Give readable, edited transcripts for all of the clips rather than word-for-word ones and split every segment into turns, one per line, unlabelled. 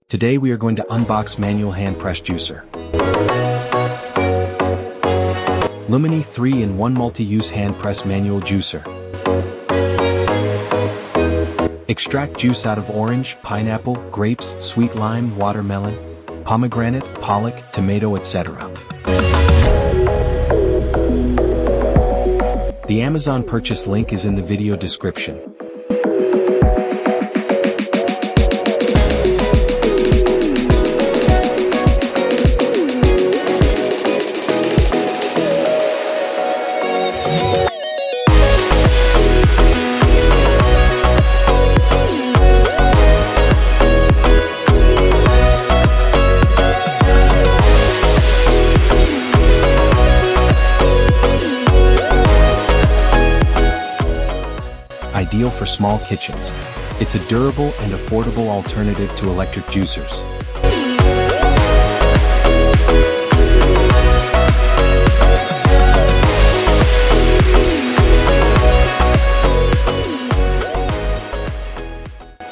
Today we are going to unbox manual hand press juicer. LUMONY 3-in-1 multi-use hand press manual juicer. Extract juice out of orange, pineapple, grapes, sweet lime, watermelon, pomegranate, pollock, tomato, etc. The Amazon purchase link is in the video description. Ideal for small kitchens. It's a durable and affordable alternative to electric juicers.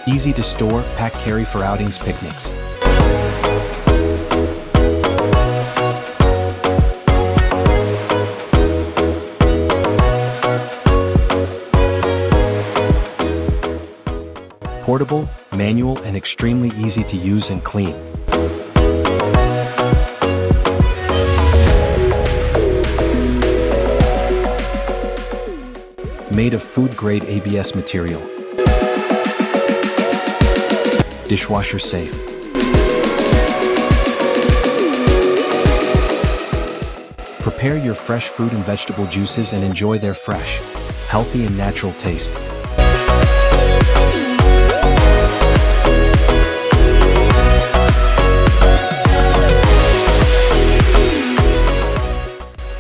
Easy to store, pack, carry for outings, picnics. Portable, manual, and extremely easy to use and clean. Made of food-grade ABS material. Dishwasher safe. Prepare your fresh fruit and vegetable juices and enjoy their fresh, healthy, and natural taste.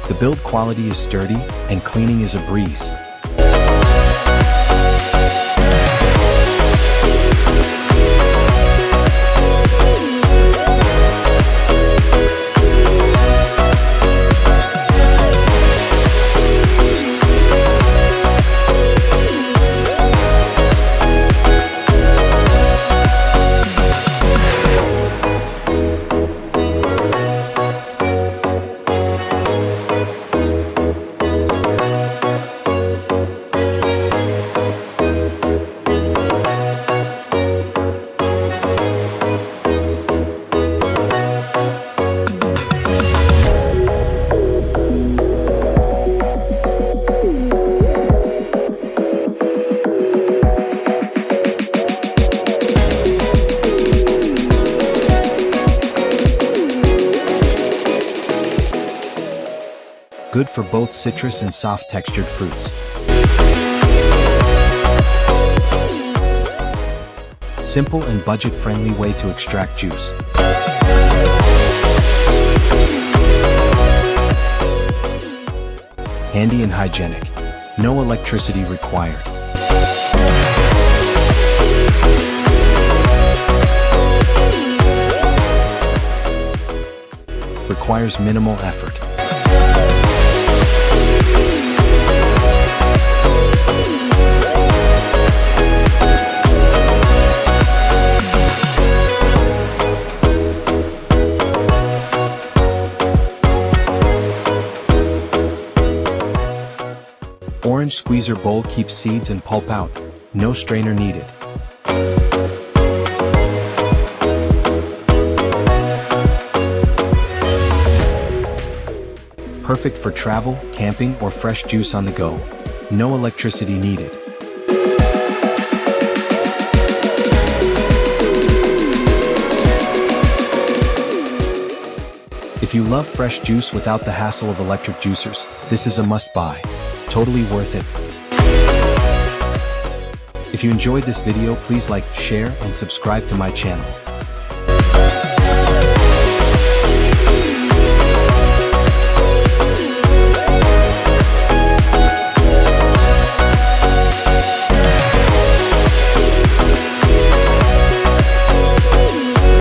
The build quality is sturdy, and cleaning is a breeze. Good for both citrus and soft textured fruits. Simple and budget-friendly way to extract juice. Handy and hygienic. No electricity required. Requires minimal effort. Orange squeezer bowl keeps seeds and pulp out. No strainer needed. Perfect for travel, camping, or fresh juice on the go. No electricity needed. If you love fresh juice without the hassle of electric juicers, this is a must-buy. Totally worth it. If you enjoyed this video, please like, share, and subscribe to my channel.